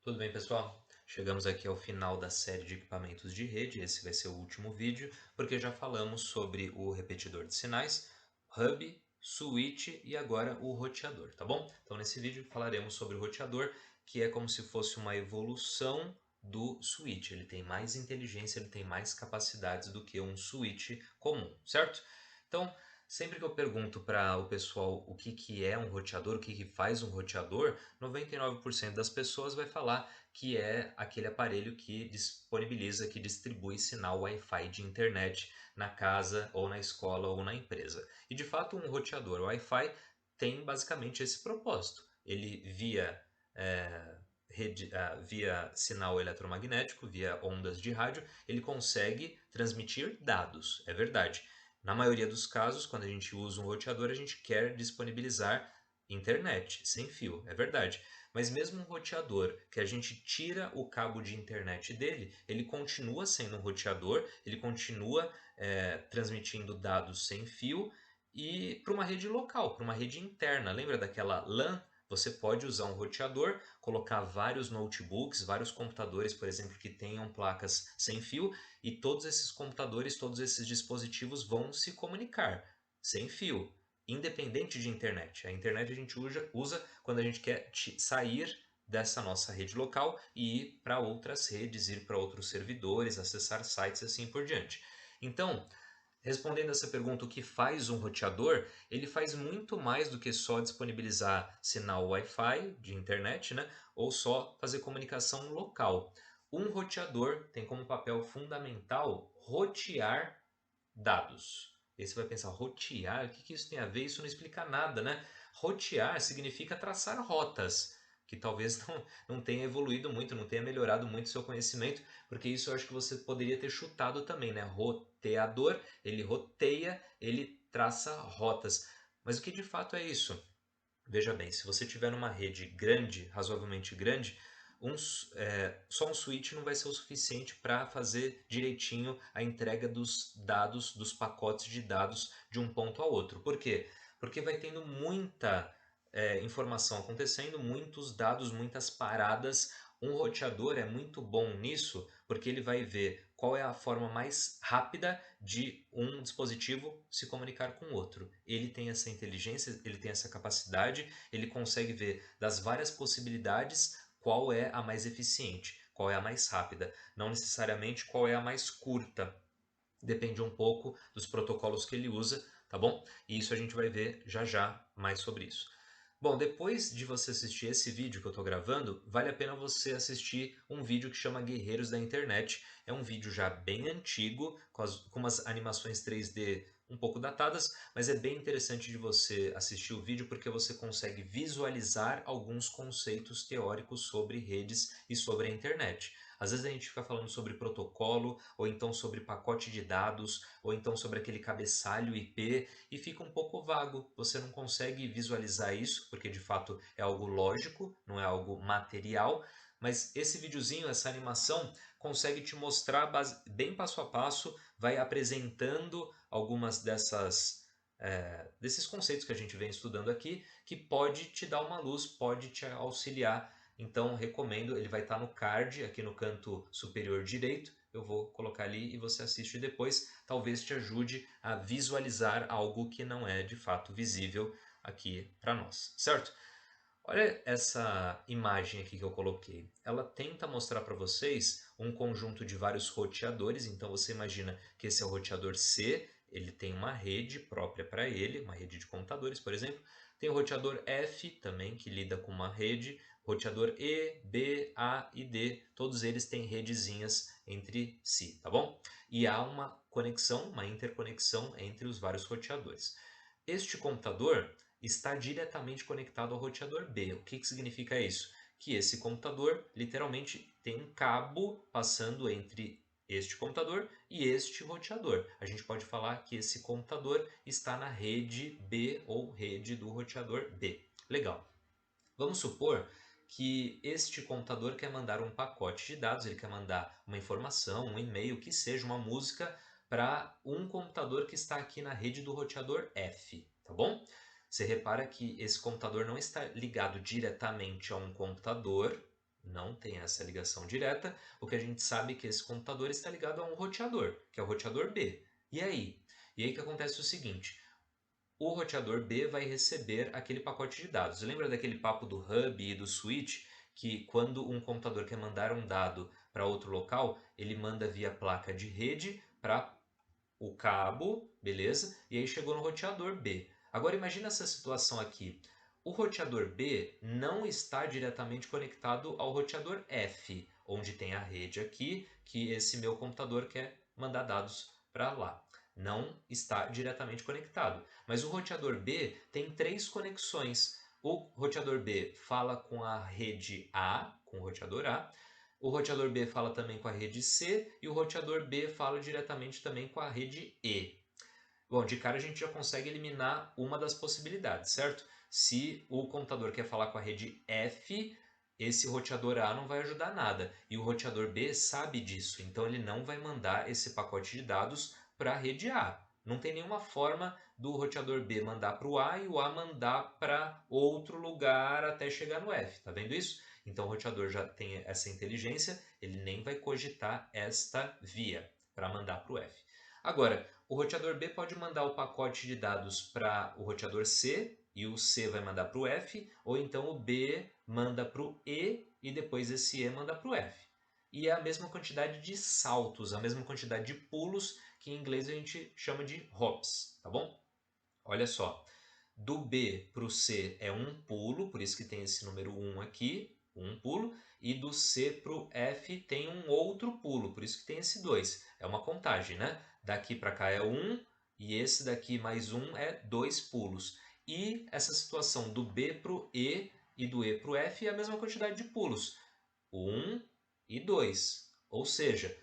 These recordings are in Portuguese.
Tudo bem, pessoal? Chegamos aqui ao final da série de equipamentos de rede. Esse vai ser o último vídeo, porque já falamos sobre o repetidor de sinais, hub, switch e agora o roteador, tá bom? Então, nesse vídeo falaremos sobre o roteador, que é como se fosse uma evolução do switch. Ele tem mais inteligência, ele tem mais capacidades do que um switch comum, certo? Então, sempre que eu pergunto para o pessoal o que é um roteador, o que faz um roteador, 99% das pessoas vai falar que é aquele aparelho que disponibiliza, que distribui sinal Wi-Fi de internet na casa ou na escola ou na empresa. E de fato, um roteador Wi-Fi tem basicamente esse propósito. Ele via sinal eletromagnético, via ondas de rádio, ele consegue transmitir dados, é verdade. Na maioria dos casos, quando a gente usa um roteador, a gente quer disponibilizar internet sem fio, é verdade. Mas mesmo um roteador que a gente tira o cabo de internet dele, ele continua sendo um roteador, ele continua transmitindo dados sem fio e para uma rede local, para uma rede interna. Lembra daquela LAN? Você pode usar um roteador, colocar vários notebooks, vários computadores, por exemplo, que tenham placas sem fio, e todos esses computadores, todos esses dispositivos vão se comunicar sem fio, independente de internet. A internet a gente usa quando a gente quer sair dessa nossa rede local e ir para outras redes, ir para outros servidores, acessar sites e assim por diante. Então, respondendo essa pergunta, o que faz um roteador? Ele faz muito mais do que só disponibilizar sinal Wi-Fi de internet, né? Ou só fazer comunicação local. Um roteador tem como papel fundamental rotear dados. E aí você vai pensar, rotear? O que isso tem a ver? Isso não explica nada, né? Rotear significa traçar rotas, que talvez não tenha evoluído muito, não tenha melhorado muito o seu conhecimento, porque isso eu acho que você poderia ter chutado também, né? Roteador, ele roteia, ele traça rotas. Mas o que de fato é isso? Veja bem, se você tiver numa rede grande, razoavelmente grande, só um switch não vai ser o suficiente para fazer direitinho a entrega dos dados, dos pacotes de dados de um ponto ao outro. Por quê? Porque vai tendo muita informação acontecendo, muitos dados, muitas paradas. Um roteador é muito bom nisso, porque ele vai ver qual é a forma mais rápida de um dispositivo se comunicar com o outro. Ele tem essa inteligência, ele tem essa capacidade, ele consegue ver das várias possibilidades qual é a mais eficiente, qual é a mais rápida, não necessariamente qual é a mais curta. Depende um pouco dos protocolos que ele usa, tá bom? E isso a gente vai ver já já mais sobre isso. Bom, depois de você assistir esse vídeo que eu estou gravando, vale a pena você assistir um vídeo que chama Guerreiros da Internet. É um vídeo já bem antigo, com umas animações 3D um pouco datadas, mas é bem interessante de você assistir o vídeo porque você consegue visualizar alguns conceitos teóricos sobre redes e sobre a internet. Às vezes a gente fica falando sobre protocolo, ou então sobre pacote de dados, ou então sobre aquele cabeçalho IP, e fica um pouco vago. Você não consegue visualizar isso, porque de fato é algo lógico, não é algo material. Mas esse videozinho, essa animação, consegue te mostrar bem passo a passo, vai apresentando algumas desses conceitos que a gente vem estudando aqui, que pode te dar uma luz, pode te auxiliar. Então recomendo, ele vai estar no card aqui no canto superior direito. Eu vou colocar ali e você assiste depois. Talvez te ajude a visualizar algo que não é de fato visível aqui para nós, certo? Olha essa imagem aqui que eu coloquei. Ela tenta mostrar para vocês um conjunto de vários roteadores. Então você imagina que esse é o roteador C, ele tem uma rede própria para ele, uma rede de computadores, por exemplo. Tem o roteador F também, que lida com uma rede. Roteador E, B, A e D, todos eles têm redezinhas entre si, tá bom? E há uma conexão, uma interconexão entre os vários roteadores. Este computador está diretamente conectado ao roteador B. O que significa isso? Que esse computador literalmente tem um cabo passando entre este computador e este roteador. A gente pode falar que esse computador está na rede B ou rede do roteador B. Legal. Vamos supor que este computador quer mandar um pacote de dados, ele quer mandar uma informação, um e-mail, que seja uma música, para um computador que está aqui na rede do roteador F, tá bom? Você repara que esse computador não está ligado diretamente a um computador, não tem essa ligação direta. O que a gente sabe é que esse computador está ligado a um roteador, que é o roteador B. E aí? E aí que acontece o seguinte: o roteador B vai receber aquele pacote de dados. Lembra daquele papo do hub e do switch, que quando um computador quer mandar um dado para outro local, ele manda via placa de rede para o cabo, beleza? E aí chegou no roteador B. Agora imagina essa situação aqui. O roteador B não está diretamente conectado ao roteador F, onde tem a rede aqui, que esse meu computador quer mandar dados para lá. Não está diretamente conectado. Mas o roteador B tem três conexões. O roteador B fala com a rede A, com o roteador A. O roteador B fala também com a rede C e o roteador B fala diretamente também com a rede E. Bom, de cara a gente já consegue eliminar uma das possibilidades, certo? Se o computador quer falar com a rede F, esse roteador A não vai ajudar nada. E o roteador B sabe disso, então ele não vai mandar esse pacote de dados para a rede A. Não tem nenhuma forma do roteador B mandar para o A e o A mandar para outro lugar até chegar no F. Tá vendo isso? Então o roteador já tem essa inteligência, ele nem vai cogitar esta via para mandar para o F. Agora, o roteador B pode mandar o pacote de dados para o roteador C e o C vai mandar para o F, ou então o B manda para o E e depois esse E manda para o F. E é a mesma quantidade de saltos, a mesma quantidade de pulos que em inglês a gente chama de hops, tá bom? Olha só, do B para o C é um pulo, por isso que tem esse número 1 aqui, um pulo, e do C para o F tem um outro pulo, por isso que tem esse 2. É uma contagem, né? Daqui para cá é 1 e esse daqui mais 1 é 2 pulos. E essa situação do B para o E e do E para o F é a mesma quantidade de pulos, 1 e 2. Ou seja,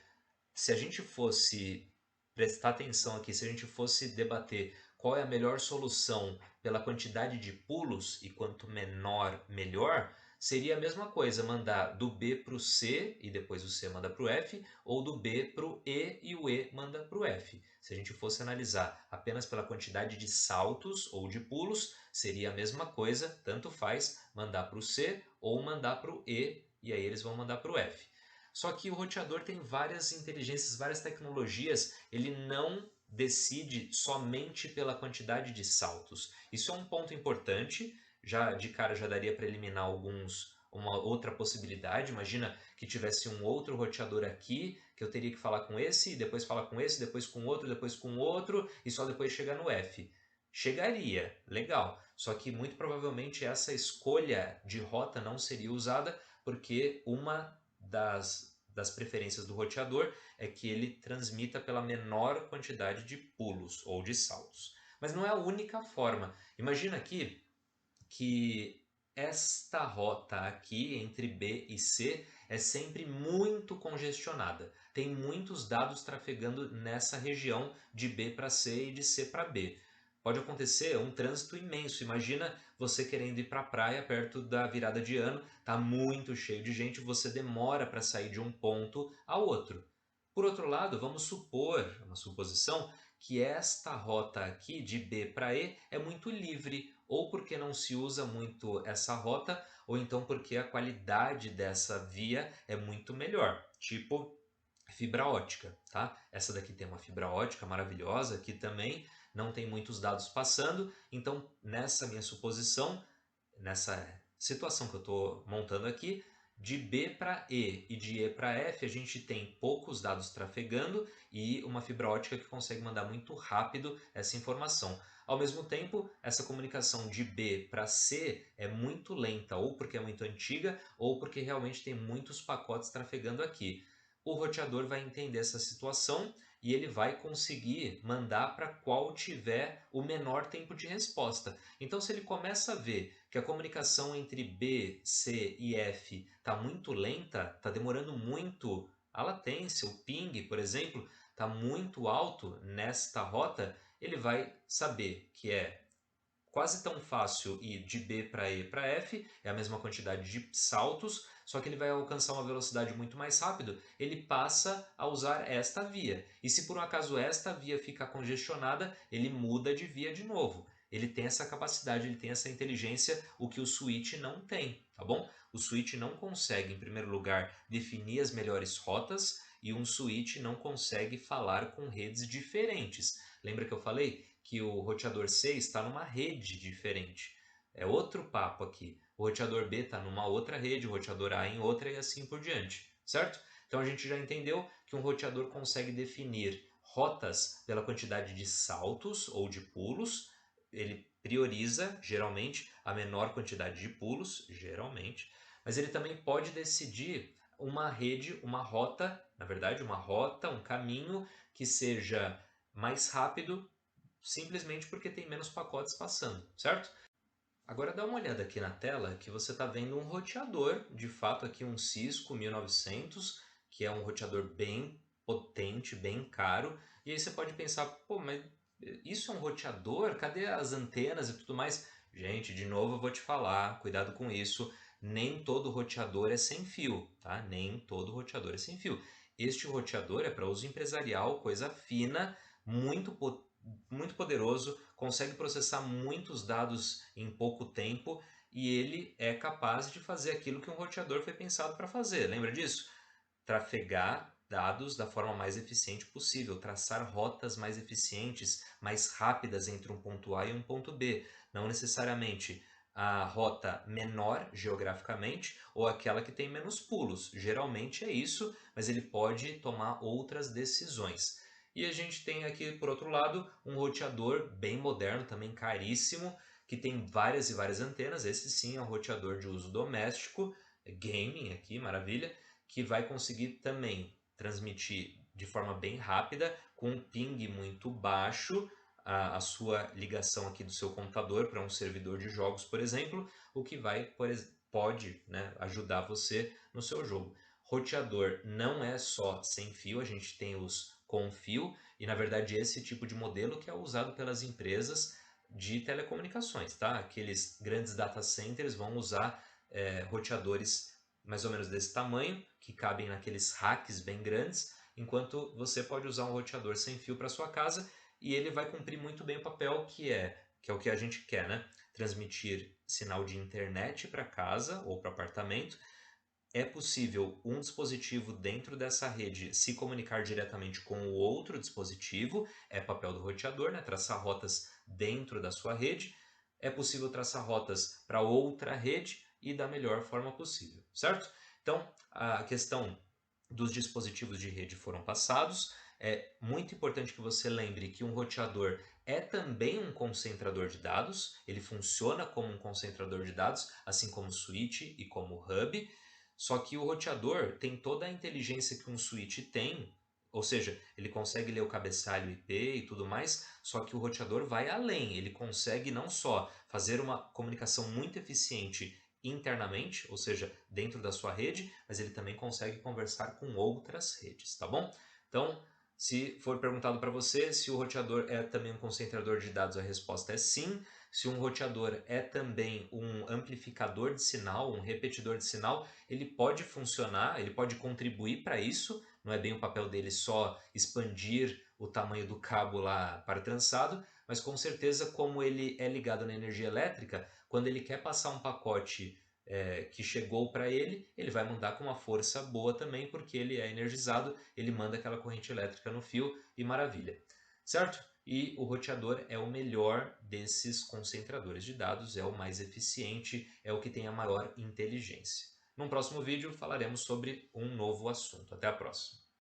se a gente fosse prestar atenção aqui, se a gente fosse debater qual é a melhor solução pela quantidade de pulos e quanto menor, melhor, seria a mesma coisa mandar do B para o C e depois o C manda para o F, ou do B para o E e o E manda para o F. Se a gente fosse analisar apenas pela quantidade de saltos ou de pulos, seria a mesma coisa, tanto faz mandar para o C ou mandar para o E, e aí eles vão mandar para o F. Só que o roteador tem várias inteligências, várias tecnologias, ele não decide somente pela quantidade de saltos. Isso é um ponto importante, já de cara já daria para eliminar uma outra possibilidade. Imagina que tivesse um outro roteador aqui, que eu teria que falar com esse, depois falar com esse, depois com outro, depois com outro, e só depois chegar no F. Chegaria, legal. Só que muito provavelmente essa escolha de rota não seria usada, porque uma das preferências do roteador é que ele transmita pela menor quantidade de pulos ou de saltos. Mas não é a única forma. Imagina aqui que esta rota aqui entre B e C é sempre muito congestionada. Tem muitos dados trafegando nessa região de B para C e de C para B. Pode acontecer um trânsito imenso. Imagina você querendo ir para a praia perto da virada de ano, tá muito cheio de gente, você demora para sair de um ponto ao outro. Por outro lado, vamos supor, uma suposição, que esta rota aqui de B para E é muito livre, ou porque não se usa muito essa rota, ou então porque a qualidade dessa via é muito melhor, tipo fibra ótica, tá? Essa daqui tem uma fibra ótica maravilhosa, aqui também não tem muitos dados passando, então nessa minha suposição, nessa situação que eu estou montando aqui, de B para E de E para F, a gente tem poucos dados trafegando e uma fibra ótica que consegue mandar muito rápido essa informação. Ao mesmo tempo, essa comunicação de B para C é muito lenta, ou porque é muito antiga, ou porque realmente tem muitos pacotes trafegando aqui. O roteador vai entender essa situação e ele vai conseguir mandar para qual tiver o menor tempo de resposta. Então, se ele começa a ver que a comunicação entre B, C e F está muito lenta, está demorando muito, a latência, o ping, por exemplo, está muito alto nesta rota, ele vai saber que é quase tão fácil ir de B para E para F, é a mesma quantidade de saltos, só que ele vai alcançar uma velocidade muito mais rápido, ele passa a usar esta via. E se por um acaso esta via ficar congestionada, ele muda de via de novo. ele tem essa capacidade, ele tem essa inteligência, o que o switch não tem, tá bom? O switch não consegue, em primeiro lugar, definir as melhores rotas e um switch não consegue falar com redes diferentes. Lembra que eu falei que o roteador C está numa rede diferente? É outro papo aqui. O roteador B está numa outra rede, o roteador A em outra e assim por diante, certo? Então a gente já entendeu que um roteador consegue definir rotas pela quantidade de saltos ou de pulos. Ele prioriza, geralmente, a menor quantidade de pulos, geralmente, mas ele também pode decidir uma rede, uma rota, na verdade, uma rota, um caminho que seja mais rápido, simplesmente porque tem menos pacotes passando, certo? Agora dá uma olhada aqui na tela que você está vendo um roteador, de fato aqui um Cisco 1900, que é um roteador bem potente, bem caro. E aí você pode pensar, pô, mas isso é um roteador? Cadê as antenas e tudo mais? Gente, de novo eu vou te falar, cuidado com isso. Nem todo roteador é sem fio, tá? Nem todo roteador é sem fio. Este roteador é para uso empresarial, coisa fina, muito poderoso, consegue processar muitos dados em pouco tempo e ele é capaz de fazer aquilo que um roteador foi pensado para fazer. Lembra disso? Trafegar dados da forma mais eficiente possível, traçar rotas mais eficientes, mais rápidas entre um ponto A e um ponto B, não necessariamente a rota menor geograficamente ou aquela que tem menos pulos. Geralmente é isso, mas ele pode tomar outras decisões. E a gente tem aqui, por outro lado, um roteador bem moderno, também caríssimo, que tem várias e várias antenas. Esse sim é um roteador de uso doméstico, gaming aqui, maravilha, que vai conseguir também transmitir de forma bem rápida, com um ping muito baixo, a sua ligação aqui do seu computador para um servidor de jogos, por exemplo, o que pode, né, ajudar você no seu jogo. Roteador não é só sem fio, a gente tem os com fio, e na verdade esse tipo de modelo que é usado pelas empresas de telecomunicações, tá? Aqueles grandes data centers vão usar roteadores mais ou menos desse tamanho, que cabem naqueles racks bem grandes, enquanto você pode usar um roteador sem fio para sua casa e ele vai cumprir muito bem o papel que é o que a gente quer, né? Transmitir sinal de internet para casa ou para apartamento. É possível um dispositivo dentro dessa rede se comunicar diretamente com o outro dispositivo, é papel do roteador, né? Traçar rotas dentro da sua rede. É possível traçar rotas para outra rede e da melhor forma possível, certo? Então, a questão dos dispositivos de rede foram passados. É muito importante que você lembre que um roteador é também um concentrador de dados, ele funciona como um concentrador de dados, assim como o switch e como o hub. Só que o roteador tem toda a inteligência que um switch tem, ou seja, ele consegue ler o cabeçalho IP e tudo mais, só que o roteador vai além, ele consegue não só fazer uma comunicação muito eficiente internamente, ou seja, dentro da sua rede, mas ele também consegue conversar com outras redes, tá bom? Então, se for perguntado para você se o roteador é também um concentrador de dados, a resposta é sim. Se um roteador é também um amplificador de sinal, um repetidor de sinal, ele pode funcionar, ele pode contribuir para isso, não é bem o papel dele só expandir o tamanho do cabo lá para trançado, mas com certeza, como ele é ligado na energia elétrica, quando ele quer passar um pacote que chegou para ele, ele vai mandar com uma força boa também, porque ele é energizado, ele manda aquela corrente elétrica no fio e maravilha, certo? E o roteador é o melhor desses concentradores de dados, é o mais eficiente, é o que tem a maior inteligência. Num próximo vídeo falaremos sobre um novo assunto. Até a próxima!